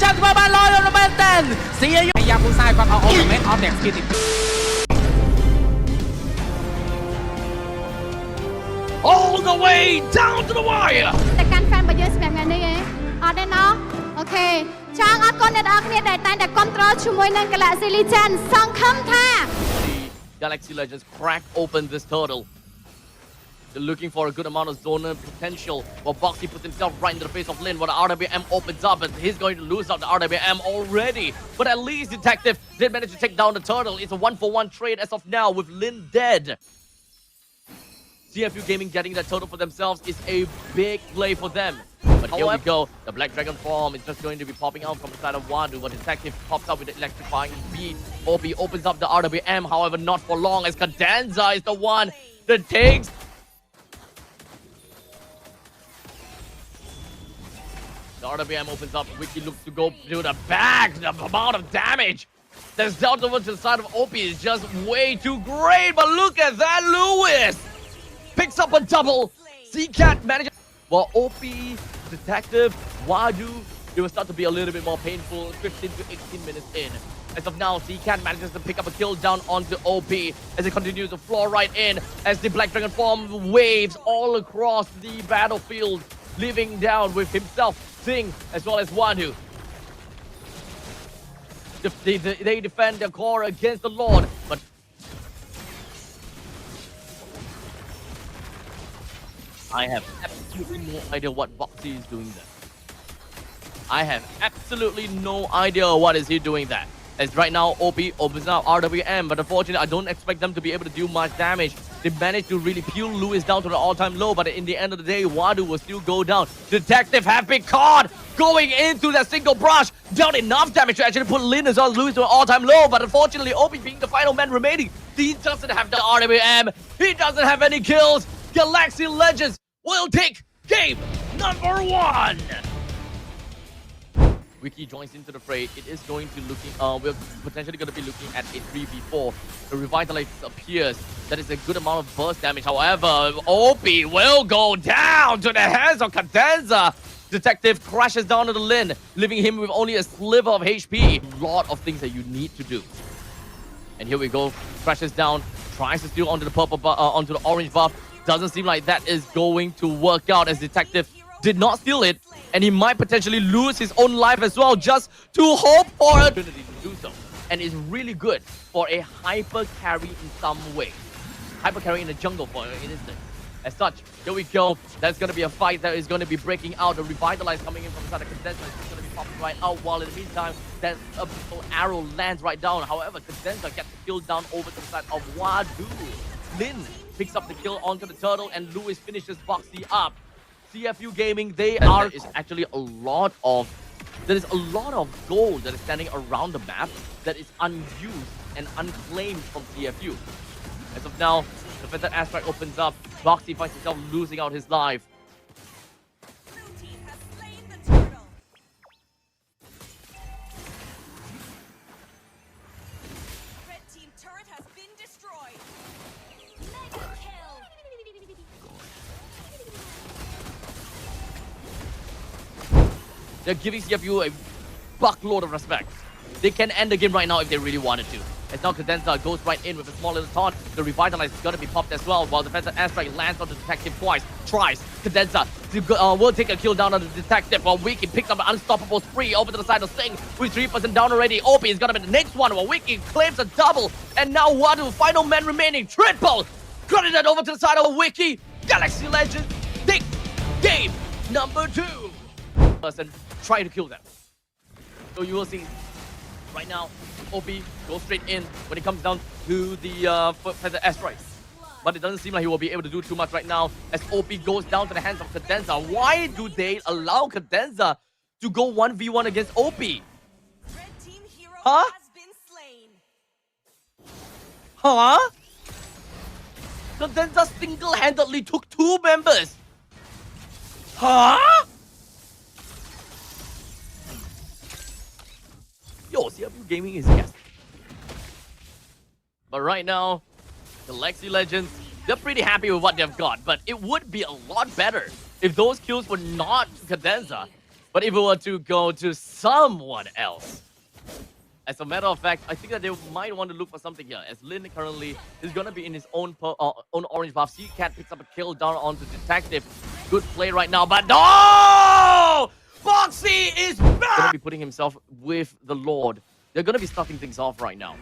ចាំធ្វើបានល្អនៅមែនតើ CFU យ៉ាពូសាយគាត់អត់អូមែនអត់តែ skill ទី all the way down to the wire តែកាន់ fan របស់យើងសម្រាប់ថ្ងៃនេះឯងអត់ទេណោះអូខេចង់អរគុណអ្នកនរគ្នាដែលតែងតែគ្រប់គ្រងជាមួយនឹង Galaxy Legend សង្ឃឹមថា Galaxy Legends crack open this turtle. They're looking for a good amount of zonal potential. While Boxy puts himself right in the face of Lin. While the RWM opens up, and he's going to lose out the RWM already. But at least Detective did manage to take down the turtle. It's a 1-for-1 trade as of now with Lin dead. CFU Gaming getting that turtle for themselves is a big play for them. But here we go. The Black Dragon form is just going to be popping out from the side of Wadu. But Detective pops up with the electrifying beat. OP opens up the RWM, however, not for long, as Cadenza is the one that takes. The RWM opens up. Wiki looks to go to the back. The amount of damage that's dealt over to the side of OP is just way too great. But look at that, Lewis picks up a double. C-Cat manages. While OP, Detective, Wadu, it will start to be a little bit more painful 15 to 18 minutes in. As of now, C-Cat manages to pick up a kill down onto OP as it continues to floor right in as the Black Dragon form waves all across the battlefield, leaving down with himself, Singh, as well as Wadu. They defend their core against the Lord, but I have absolutely no idea what Boxy is doing there. I have absolutely no idea what is he doing there. As right now, OP opens up RWM, but unfortunately, I don't expect them to be able to do much damage. They managed to really peel Lewis down to the all-time low, but in the end of the day, Wadu will still go down. Detective have been caught going into that single brush. Dealt enough damage to actually put Lin as well as Lewis to an all-time low, but unfortunately, OP being the final man remaining, he doesn't have the RWM. He doesn't have any kills. Galaxy Legends will take game number 1. Wiki joins into the fray. It is going to looking. We're potentially going to be looking at a 3v4. The Revitalize appears. That is a good amount of burst damage. However, OP will go down to the hands of Cadenza. Detective crashes down to the Lin, leaving him with only a sliver of HP. A lot of things that you need to do. And here we go. Crashes down. Tries to steal onto the purple, onto the orange buff. Doesn't seem like that is going to work out, as Detective did not steal it, and he might potentially lose his own life as well, just to hope for an opportunity to do so. And it's really good for a hyper carry in some way. Hyper carry in the jungle for an instance. As such, here we go. That's going to be a fight that is going to be breaking out. The Revitalize coming in from the side of Cadenza is going to be popping right out, while in the meantime, that a beautiful arrow lands right down. However, Cadenza gets the kill down over to the side of Wadu. Lin picks up the kill onto the turtle, and Lewis finishes Boxy up. CFU Gaming, they are... There is actually a lot of... There is a lot of gold that is standing around the map that is unused and unclaimed from CFU. As of now, the Feathered Aspect opens up. Boxy finds himself losing out his life. Blue team has slain the turtle. Red team turret has been destroyed. Mega kill. They're giving CFU a buckload of respect. They can end the game right now if they really wanted to. As now Cadenza goes right in with a small little taunt. The Revitalize is going to be popped as well, while the Feathered Aspect lands on the Detective twice. Tries. Cadenza will take a kill down on the Detective, while Wiki picks up an unstoppable spree over to the side of Singh, with 3% down already. OP is going to be the next one, while Wiki claims a double. And now Wadu, final man remaining, triple. Cutting that over to the side of Wiki. Galaxy Legends take game number 2. And try to kill them. So you will see right now, OP goes straight in when it comes down to the Feather Asteroid. But it doesn't seem like he will be able to do too much right now, as OP goes down to the hands of Cadenza. Why do they allow Cadenza to go 1v1 against OP? Red team hero Huh? has been slain. Huh? Cadenza single-handedly took 2 members. Huh? Yo, CFU Gaming is yes. But right now, the Galaxy Legends, they're pretty happy with what they've got. But it would be a lot better if those kills were not Cadenza. But if it were to go to someone else, as a matter of fact, I think that they might want to look for something here. As Lin currently is going to be in his own orange buff. C-Cat picks up a kill down onto Detective. Good play right now, but no! Boxy is going to be putting himself with the Lord. They're going to be starting things off right now.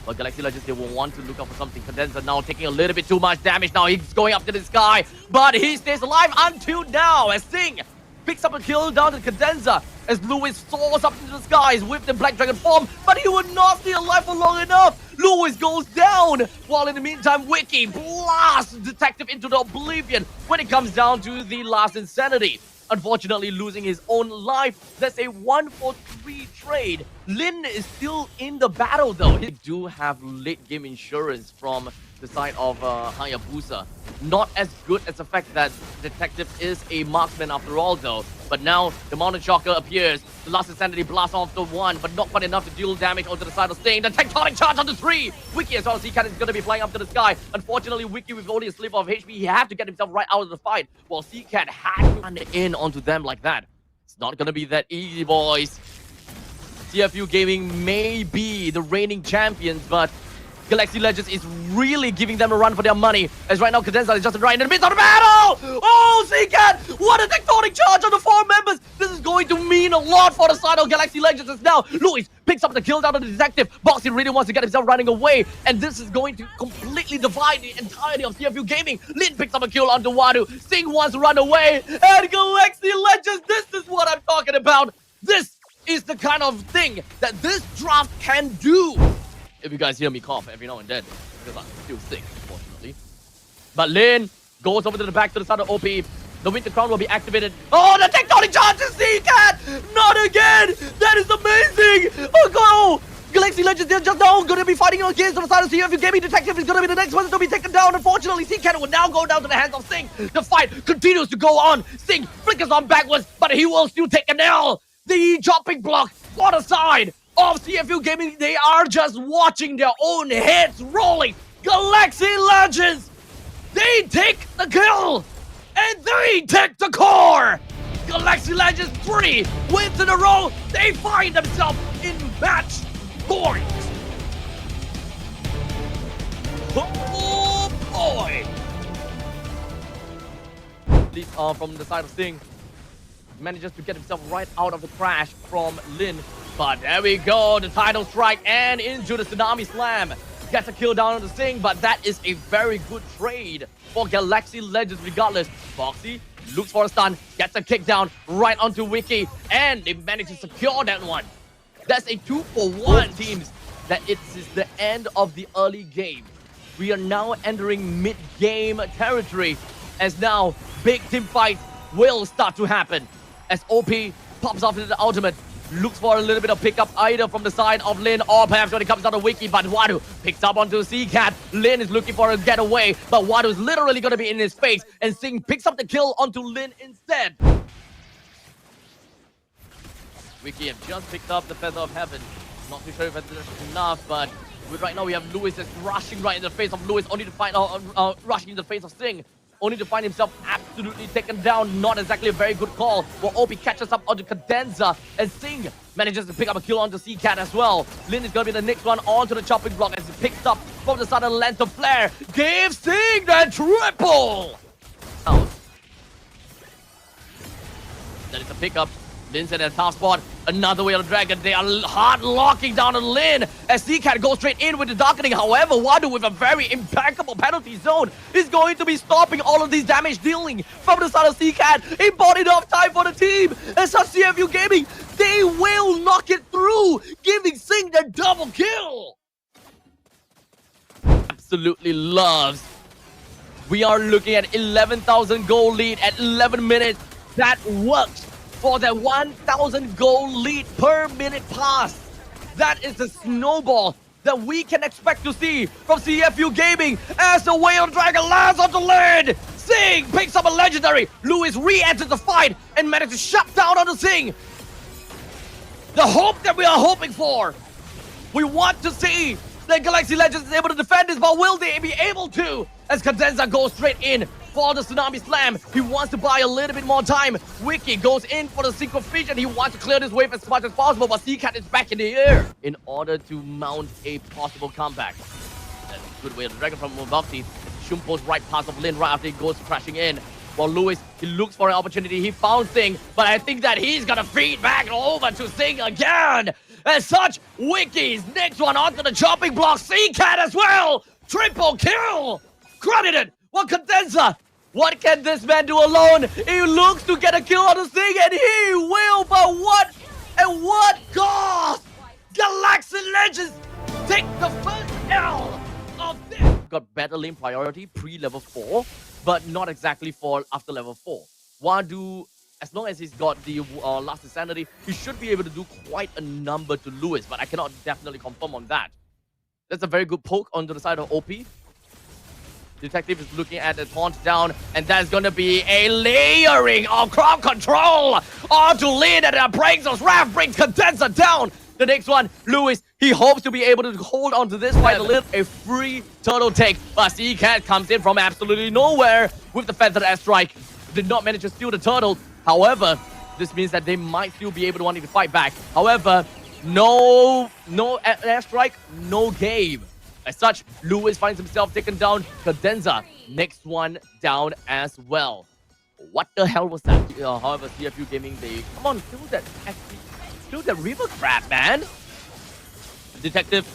But Galaxy Legends, they will want to look out for something. Condenser now taking a little bit too much damage. Now he's going up to the sky, but he stays alive until now. As Sing picks up a kill down to Condenser as Lewis soars up into the skies with the Black Dragon form, but he would not stay alive for long enough. Lewis goes down, while in the meantime, Wiki blasts Detective into the oblivion when it comes down to the last Insanity. Unfortunately, losing his own life. That's a 1-for-3 trade. Lin is still in the battle, though. They do have late-game insurance from the side of Hayabusa. Not as good as the fact that Detective is a marksman after all, though. But now, the Mountain Shocker appears. The last Insanity blasts off the 1, but not quite enough to deal damage onto the side of Sting. The Tectonic Charge onto 3! Wiki as well as C-Cat is going to be flying up to the sky. Unfortunately, Wiki with only a slip of HP, he had to get himself right out of the fight, while C-Cat had to run in onto them like that. It's not going to be that easy, boys. CFU Gaming may be the reigning champions, but Galaxy Legends is really giving them a run for their money. As right now, Cadenza is just right in the midst of the battle! Oh, C-Cat! What a tectonic charge on the 4 members! This is going to mean a lot for the side of Galaxy Legends as now Luis picks up the kill down to the Detective. Boxy really wants to get himself running away, and this is going to completely divide the entirety of CFU Gaming. Lin picks up a kill onto Wadu. Sing wants to run away, and Galaxy Legends, this is what I'm talking about! This is the kind of thing that this draft can do! If you guys hear me cough every now and then, because I'm still sick, unfortunately. But Lin goes over to the back to the side of OP. The Winter Crown will be activated. Oh, the tectonic charge to C-Cat! Not again! That is amazing! Oh, go! Galaxy Legends, they're just now going to be fighting against the side of CFU Gaming. Detective is going to be the next one to be taken down. Unfortunately, C-Cat will now go down to the hands of Sing. The fight continues to go on. Sing flickers on backwards, but he will still take an L. The chopping block on the side of CFU Gaming, they are just watching their own heads rolling. Galaxy Legends, they take the kill, and they take the core. Galaxy Legends 3 wins in a row. They find themselves in match point. Oh boy. Lead from the side of Sting. Manages to get himself right out of the crash from Lin. But there we go, the title strike and into the Tsunami Slam. Gets a kill down on the Sting, but that is a very good trade for Galaxy Legends regardless. Foxy looks for a stun, gets a kick down right onto Wiki, and they manage to secure that one. That's a 2-for-1 teams. That it is the end of the early game. We are now entering mid-game territory, as now big team fights will start to happen. As OP pops off into the ultimate, looks for a little bit of pickup either from the side of Lin or perhaps when it comes down to Wiki, but Wadu picks up onto C-Cat. Lin is looking for a getaway, but Wadu is literally going to be in his face, and Sing picks up the kill onto Lin instead. Wiki have just picked up the Feather of Heaven. Not too sure if that's enough, but right now we have Lewis that's rushing right in the face of Lewis, only to find rushing in the face of Sing. Only to find himself absolutely taken down. Not exactly a very good call. While OP catches up onto Cadenza, and Sing manages to pick up a kill onto C-Cat as well. Lin is going to be the next one onto the chopping block as he picks up from the side of the Lantern Flare. Gave Sing the triple! That is a pickup. Lin's in a tough spot. Another way on the Dragon. They are hard locking down on Lin as C-Cat goes straight in with the Darkening. However, Wadu with a very impeccable penalty zone is going to be stopping all of these damage dealing from the side of C-Cat. Important enough time for the team. As such, CFU Gaming, they will knock it through, giving Sing the double kill. Absolutely loves. We are looking at 11,000 goal lead at 11 minutes. That works for the 1,000 goal lead per minute pass. That is the snowball that we can expect to see from CFU Gaming as the Whale Dragon lands on the lid. Sing picks up a legendary. Lewis re-enters the fight and manages to shut down on the Sing. The hope that we are hoping for. We want to see that Galaxy Legends is able to defend this, but will they be able to? As Cadenza goes straight in for the Tsunami Slam. He wants to buy a little bit more time. Wiki goes in for the Synchro Vision. He wants to clear this wave as much as possible, but CCAT is back in the air in order to mount a possible comeback. That's a good way. The Dragon from Mobakti. Shumpo's right pass of Lin right after he goes crashing in. While Lewis, he looks for an opportunity. He found Sing, but I think that he's gonna feed back over to Sing again. As such, Wiki's next one onto the chopping block. CCAT as well. Triple kill. Credited. What condenser? What can this man do alone? He looks to get a kill on the Sing, and he will, but what? At what cost? Galaxy Legends take the first L of this. Got better lane priority pre-level 4, but not exactly for after level 4. Wadu, as long as he's got the last insanity, he should be able to do quite a number to Lewis, but I cannot definitely confirm on that. That's a very good poke onto the side of OP. Detective is looking at the taunt down, and that's going to be a layering of crowd control onto Lin, and that breaks those Raph, brings Condenser down. The next one, Lewis, he hopes to be able to hold on to this fight a little. A free turtle take, but CCAT comes in from absolutely nowhere with the feathered airstrike. Did not manage to steal the turtle. However, this means that they might still be able to want to fight back. However, no airstrike, no game. As such, Lewis finds himself taken down. Cadenza, next one down as well. What the hell was that? However, CFU Gaming, they come on, kill that river crab, man. Detective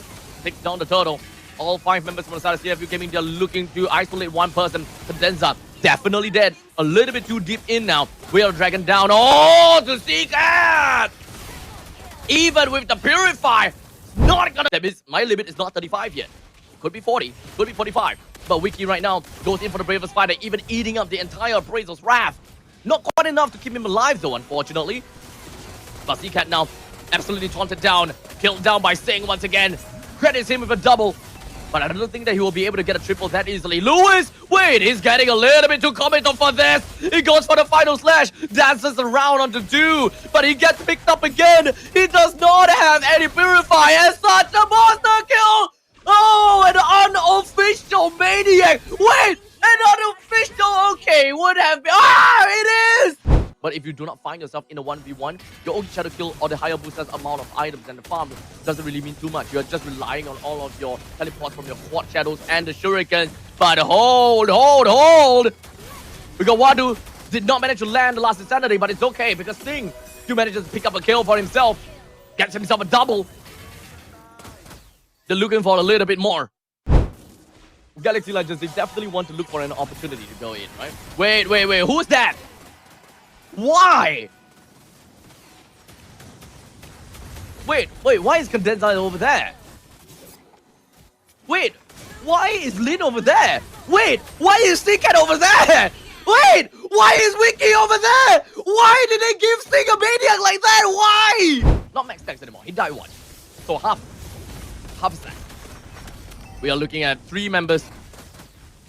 takes down the turtle. All 5 members from the side of CFU Gaming, they're looking to isolate one person. Cadenza, definitely dead. A little bit too deep in now. Whale Dragon down. Oh, to CCAT! Even with the Purify, not gonna... That means my limit is not 35 yet. Could be 40, could be 45. But Wiki right now goes in for the Bravest Fighter, even eating up the entire Appraisal's Wrath. Not quite enough to keep him alive though, unfortunately. But CCAT now absolutely taunted down, killed down by Sing once again. Credits him with a double. But I don't think that he will be able to get a triple that easily. Lewis, wait, he's getting a little bit too committal for this. He goes for the final slash, dances around onto 2, but he gets picked up again. He does not have any Purify as such, a monster kill. Oh, an unofficial Maniac. Wait, an unofficial, okay, would have been, it is. But if you do not find yourself in a 1v1, your own shadow kill or the higher booster's amount of items and the farm doesn't really mean too much. You're just relying on all of your teleports from your quad shadows and the shurikens. But hold! Because Wadu did not manage to land the last insanity, but it's okay because Sting still manages to pick up a kill for himself. Gets himself a double. They're looking for a little bit more. Galaxy Legends, they definitely want to look for an opportunity to go in, right? Wait, who's that? Why? Wait, why is Condenser over there? Wait, why is Lin over there? Wait, why is CCAT over there? Wait, why is Wiki over there? Why did they give Sting a Maniac like that? Why? Not max stacks anymore, he died once. So half stack. We are looking at 3 members.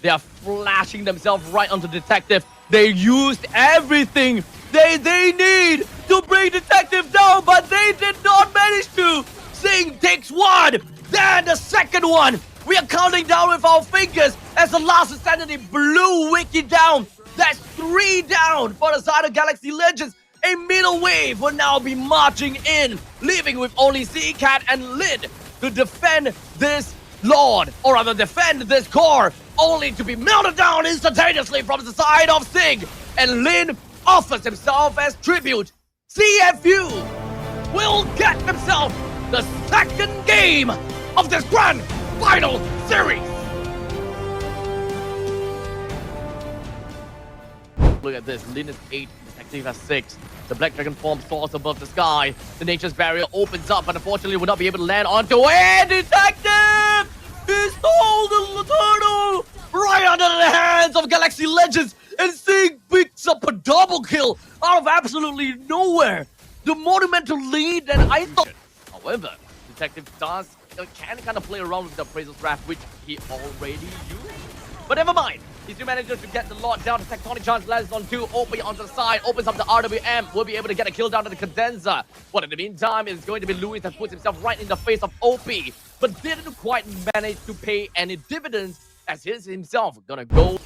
They are flashing themselves right onto Detective. They used everything they need to bring Detective down, but they did not manage to. Sing takes 1, then the second one. We are counting down with our fingers as the last insanity blew Wiki down. That's 3 down for the side of Galaxy Legends. A middle wave will now be marching in, leaving with only CCAT and Lin to defend this Lord, or rather defend this core, only to be melted down instantaneously from the side of Sing. And Lin offers himself as tribute. CFU will get himself the second game of this grand final series. Look at this, Lin is 8, Detective has 6. The Black Dragon form soars above the sky. The Nature's Barrier opens up, but unfortunately will not be able to land onto it. Detective! He stole the turtle right under the hands of Galaxy Legends, and Sing picks up a double kill out of absolutely nowhere. The monumental lead that I thought. However, Detective can kind of play around with the Appraisal's Wrath, which he already used. But never mind. He still manages to get the lot down. The Tectonic Charge lands on 2. OP onto the side. Opens up the RWM. Will be able to get a kill down to the Condenser. But in the meantime, it's going to be Lewis that puts himself right in the face of OP. But didn't quite manage to pay any dividends as he's himself gonna go.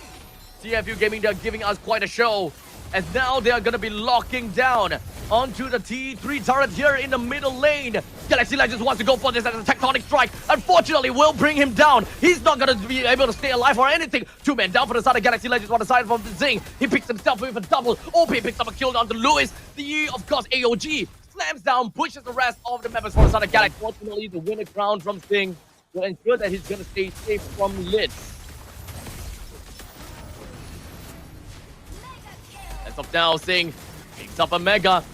CFU Gaming, they're giving us quite a show. And now they are going to be locking down onto the T3 turret here in the middle lane. Galaxy Legends wants to go for this as a tectonic strike. Unfortunately, will bring him down. He's not going to be able to stay alive or anything. 2 men down for the side of Galaxy Legends on the side from the Zing. He picks himself with a double. OP picks up a kill onto Lewis. The, of course, AOG slams down, pushes the rest of the members for the side of Galaxy. Fortunately, the winner crown from Zing will ensure that he's going to stay safe from Lid. As of now, Zing picks up a Mega.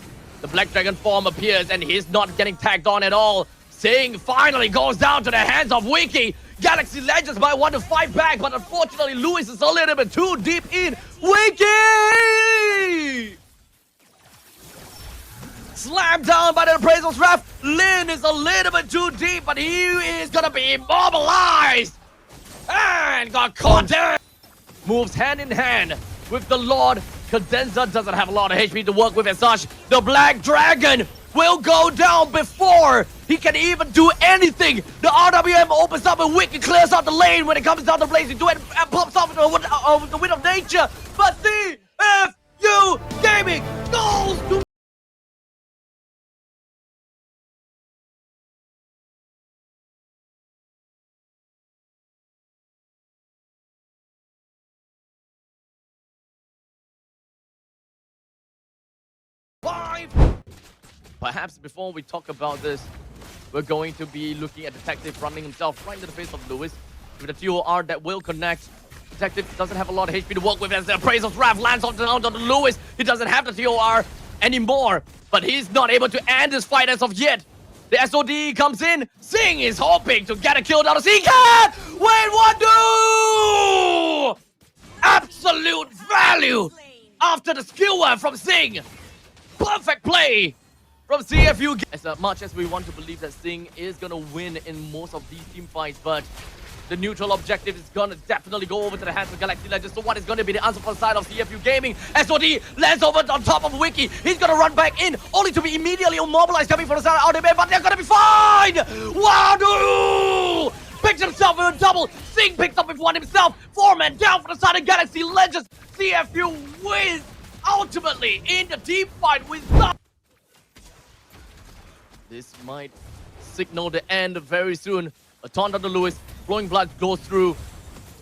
The Black Dragon form appears and he's not getting tagged on at all. Zing finally goes down to the hands of Wiki. Galaxy Legends might want to fight back, but unfortunately Lewis is a little bit too deep in. Wiki! Slammed down by the Appraisal's Wrath. Lin is a little bit too deep, but he is gonna be immobilized. And got caught there. Moves hand in hand with the Lord. Cadenza doesn't have a lot of HP to work with as such. The Black Dragon will go down before he can even do anything. The RWM opens up and Wiki clears out the lane when it comes down to blazing to it and pops off with the wind of nature. But CFU Gaming goes to Perhaps before we talk about this, we're going to be looking at Detective running himself right into the face of Lewis with a TOR that will connect. Detective doesn't have a lot of HP to work with as the Appraisal's Wrath lands onto Lewis. He doesn't have the TOR anymore, but he's not able to end this fight as of yet. The SOD comes in. Zing is hoping to get a kill down. He can! Wait, what do? Absolute value after the skill work from Zing. Perfect play from CFU. As much as we want to believe that Zing is going to win in most of these team fights, but the neutral objective is going to definitely go over to the hands of Galaxy Legends. So what is going to be the answer for the side of CFU Gaming? SOD lands over on top of Wiki. He's going to run back in, only to be immediately immobilized coming from the side of RDB, but they're going to be fine! Wadu! Picks himself with a double. Zing picks up with one himself. 4 men down for the side of Galaxy Legends. CFU wins ultimately in the team fight with some. This might signal the end very soon. A taunt on the Lewis. Flowing blood goes through.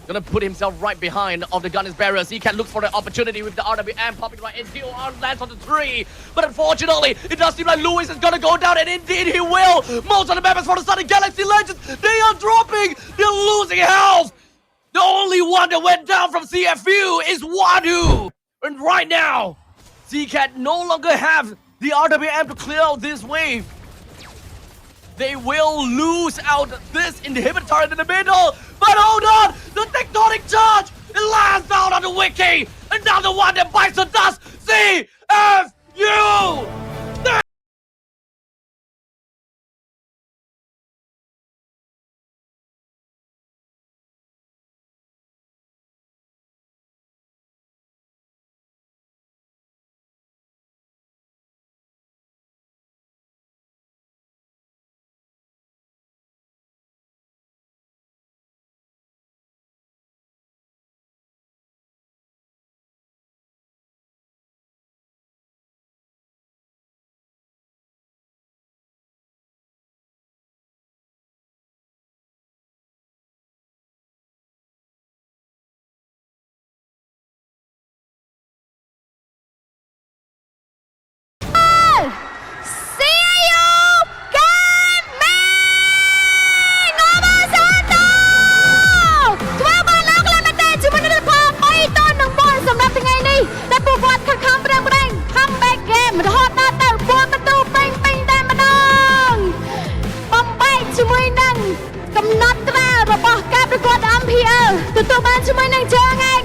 Gonna put himself right behind of the gunner's barriers. He can look for the opportunity with the RWM popping right in. TOR lands on the 3. But unfortunately, it does seem like Lewis is gonna go down, and indeed he will. Most of the members for the Southern Galaxy Legends, they are dropping. They're losing health. The only one that went down from CFU is Wadu. And right now, ZCat no longer have the RWM to clear out this wave. They will lose out this inhibitor in the middle. But hold on! The tectonic charge! It lands down on the Wiki! Another one that bites the dust! CFU! MPL ទទួលបានជាមួយនឹងជើងឯក